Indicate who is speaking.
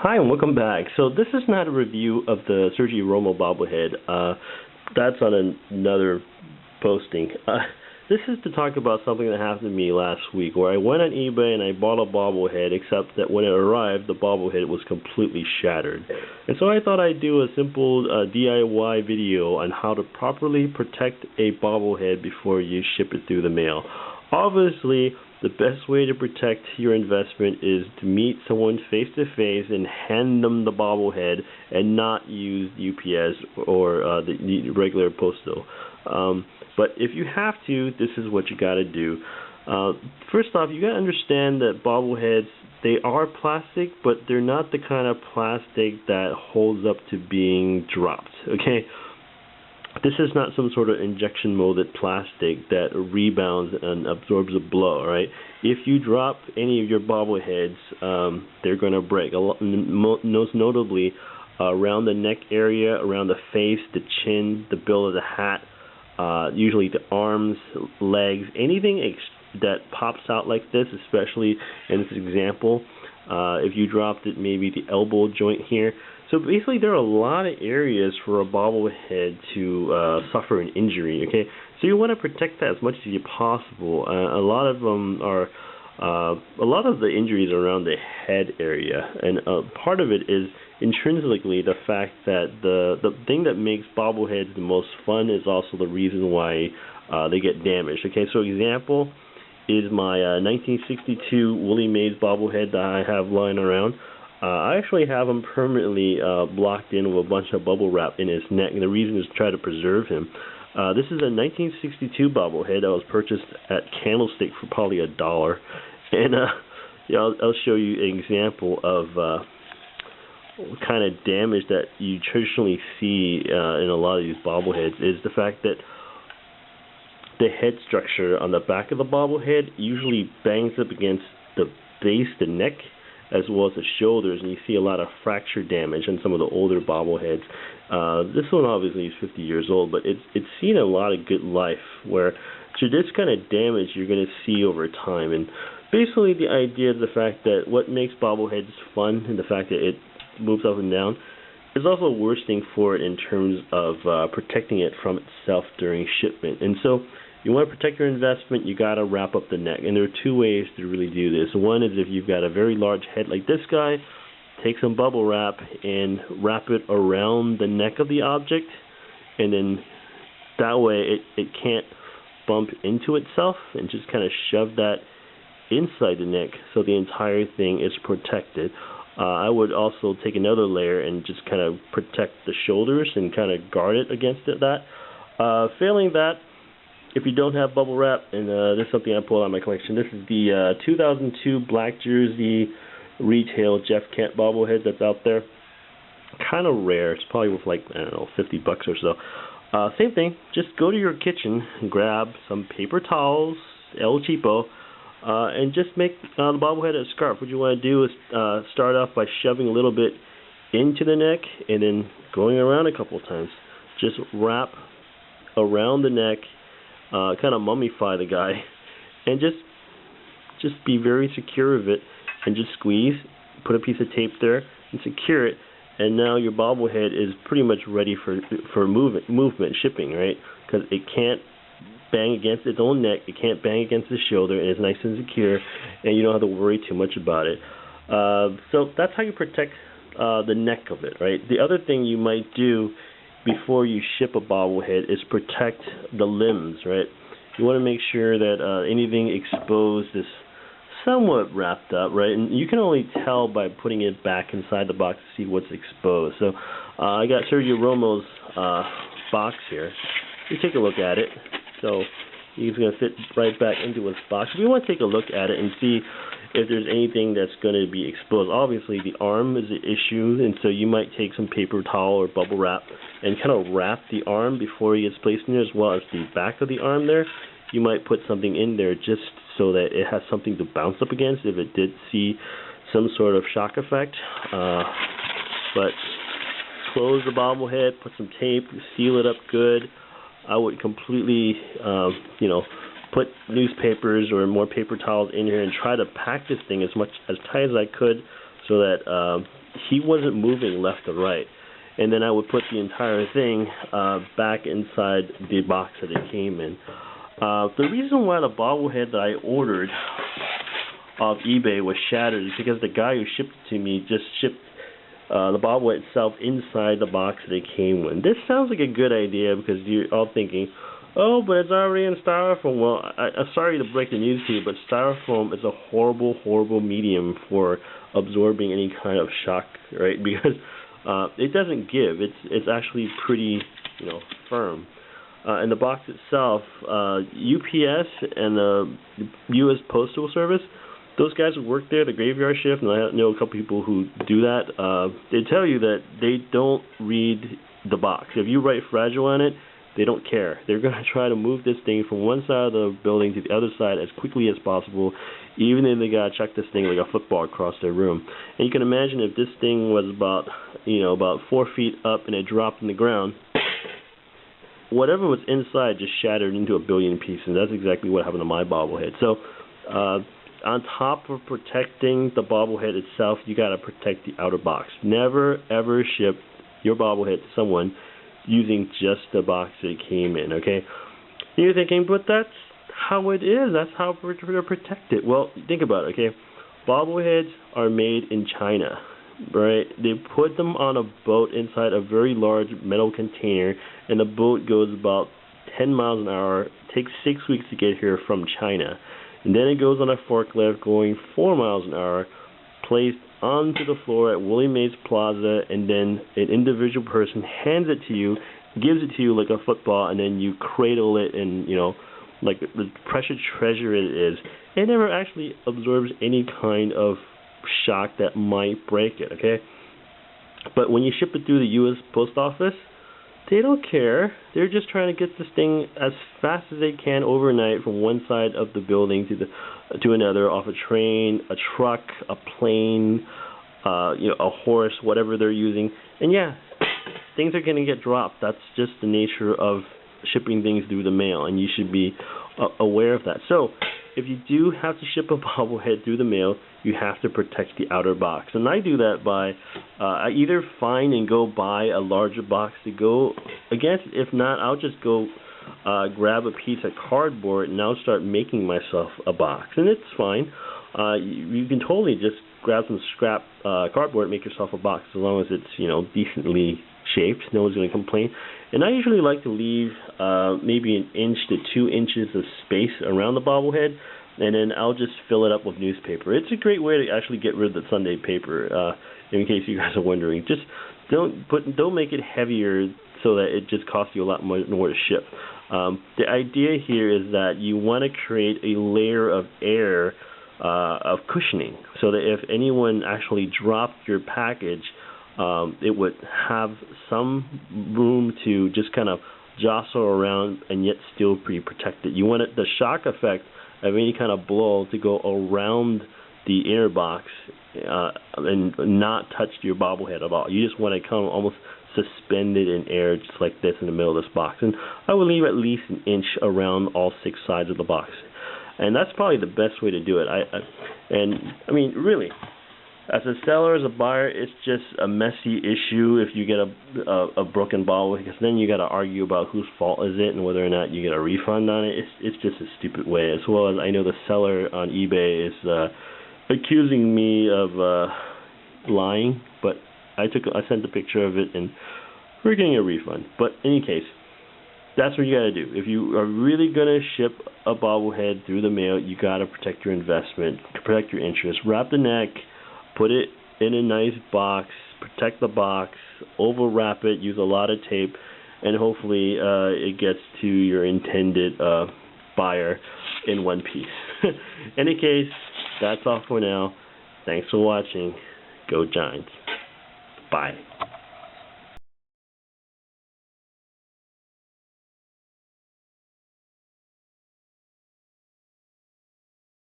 Speaker 1: Hi and welcome back. So this is not a review of the Sergio Romo bobblehead. That's on another posting. This is to talk about something that happened to me last week where I went on eBay and I bought a bobblehead, except that when it arrived, the bobblehead was completely shattered. And so I thought I'd do a simple DIY video on how to properly protect a bobblehead before you ship it through the mail. Obviously, the best way to protect your investment is to meet someone face to face and hand them the bobblehead and not use UPS or the regular postal. But if you have to, this is what you got to do. First off, you got to understand that bobbleheads, they are plastic, but they're not the kind of plastic that holds up to being dropped. Okay. This is not some sort of injection molded plastic that rebounds and absorbs a blow, right? If you drop any of your bobbleheads, they're going to break. Most notably, around the neck area, around the face, the chin, the bill of the hat, usually the arms, legs, anything that pops out like this, especially in this example. If you dropped it, maybe the elbow joint here. So basically, there are a lot of areas for a bobblehead to suffer an injury. Okay, so you want to protect that as much as possible. A lot of them are, a lot of the injuries are around the head area, and part of it is intrinsically the fact that the thing that makes bobbleheads the most fun is also the reason why they get damaged. Okay, so example is my 1962 Willie Mays bobblehead that I have lying around. I actually have him permanently blocked in with a bunch of bubble wrap in his neck, and the reason is to try to preserve him. This is a 1962 bobblehead that was purchased at Candlestick for probably $1, and yeah, I'll show you an example of what kind of damage that you traditionally see in a lot of these bobbleheads is the fact that the head structure on the back of the bobblehead usually bangs up against the base, the neck, as well as the shoulders, and you see a lot of fracture damage on some of the older bobbleheads. This one obviously is 50 years old, but it's seen a lot of good life where this kind of damage you're going to see over time. And basically the idea is the fact that what makes bobbleheads fun and the fact that it moves up and down is also a worse thing for it in terms of protecting it from itself during shipment. And so you want to protect your investment, you got to wrap up the neck. And there are two ways to really do this. One is if you've got a very large head like this guy, take some bubble wrap and wrap it around the neck of the object, and then that way it can't bump into itself, and just kind of shove that inside the neck so the entire thing is protected. I would also take another layer and just kind of protect the shoulders and kind of guard it against that. Failing that, if you don't have bubble wrap, and this is something I pulled out of my collection, this is the 2002 Black Jersey retail Jeff Kent bobblehead that's out there. Kind of rare. It's probably worth like, I don't know, $50 or so. Same thing. Just go to your kitchen and grab some paper towels, El Cheapo, and just make the bobblehead a scarf. What you want to do is start off by shoving a little bit into the neck and then going around a couple of times. Just wrap around the neck. Kind of mummify the guy, and just be very secure of it, and just squeeze, put a piece of tape there, and secure it, and now your bobblehead is pretty much ready for movement, shipping, right? Because it can't bang against its own neck, it can't bang against the shoulder, and it's nice and secure, and you don't have to worry too much about it. So that's how you protect the neck of it, right? The other thing you might do before you ship a bobblehead is protect the limbs, right? You want to make sure that anything exposed is somewhat wrapped up, right? And you can only tell by putting it back inside the box to see what's exposed. So I got Sergio Romo's box here. You take a look at it. So he's going to fit right back into his box. We want to take a look at it and see if there's anything that's going to be exposed. Obviously, the arm is an issue, and so you might take some paper towel or bubble wrap and kind of wrap the arm before it gets placed in there, as well as the back of the arm there. You might put something in there just so that it has something to bounce up against if it did see some sort of shock effect. But close the bobblehead, put some tape, seal it up good. I would completely, put newspapers or more paper towels in here and try to pack this thing as tight as I could so that he wasn't moving left or right. And then I would put the entire thing back inside the box that it came in. The reason why the bobblehead that I ordered off eBay was shattered is because the guy who shipped it to me just shipped the bobblehead itself inside the box that it came in. This sounds like a good idea because you're all thinking, oh, but it's already in styrofoam. Well, I'm sorry to break the news to you, but styrofoam is a horrible, horrible medium for absorbing any kind of shock, right? Because it doesn't give. It's actually pretty, firm. And the box itself, UPS and the U.S. Postal Service, those guys who work there, the graveyard shift, and I know a couple people who do that, they tell you that they don't read the box. If you write fragile on it, they don't care. They're going to try to move this thing from one side of the building to the other side as quickly as possible, even if they got to chuck this thing like a football across their room. And you can imagine if this thing was about 4 feet up and it dropped in the ground, whatever was inside just shattered into a billion pieces. That's exactly what happened to my bobblehead. So, on top of protecting the bobblehead itself, you got to protect the outer box. Never ever ship your bobblehead to someone using just the box that it came in, okay? You're thinking, but that's how it is. That's how we're protect it. Well, think about it, okay? Bobbleheads are made in China, right? They put them on a boat inside a very large metal container, and the boat goes about 10 miles an hour. It takes 6 weeks to get here from China. And then it goes on a forklift going 4 miles an hour, placed onto the floor at Willie Mays Plaza, and then an individual person hands it to you, gives it to you like a football, and then you cradle it and, like the precious treasure it is. It never actually absorbs any kind of shock that might break it, okay? But when you ship it through the U.S. Post Office, they don't care. They're just trying to get this thing as fast as they can overnight from one side of the building to another, off a train, a truck, a plane, a horse, whatever they're using. And yeah, things are going to get dropped. That's just the nature of shipping things through the mail, and you should be aware of that. So, if you do have to ship a bobblehead through the mail, you have to protect the outer box. And I do that by I either find and go buy a larger box to go against. If not, I'll just go grab a piece of cardboard and I'll start making myself a box. And it's fine. You can totally just grab some scrap cardboard and make yourself a box as long as it's decently shaped. No one's going to complain. And I usually like to leave maybe 1 inch to 2 inches of space around the bobblehead, and then I'll just fill it up with newspaper. It's a great way to actually get rid of the Sunday paper. In case you guys are wondering, just don't make it heavier so that it just costs you a lot more to ship. The idea here is that you want to create a layer of air of cushioning, so that if anyone actually dropped your package, it would have some room to just kind of jostle around and yet still be protected. You want the shock effect of any kind of blow to go around the inner box and not touch your bobblehead at all. You just want to come almost suspended in air just like this in the middle of this box. And I would leave at least 1 inch around all 6 sides of the box. And that's probably the best way to do it. I mean, really, as a seller, as a buyer, it's just a messy issue if you get a broken bottle, because then you got to argue about whose fault is it and whether or not you get a refund on it. It's just a stupid way. As well as I know the seller on eBay is accusing me of lying, but I sent a picture of it and we're getting a refund. But in any case, that's what you got to do. If you are really going to ship a bobblehead through the mail, you got to protect your investment, protect your interest, wrap the neck, put it in a nice box, protect the box, overwrap it, use a lot of tape, and hopefully it gets to your intended buyer in one piece. In any case, that's all for now. Thanks for watching. Go Giants. Bye.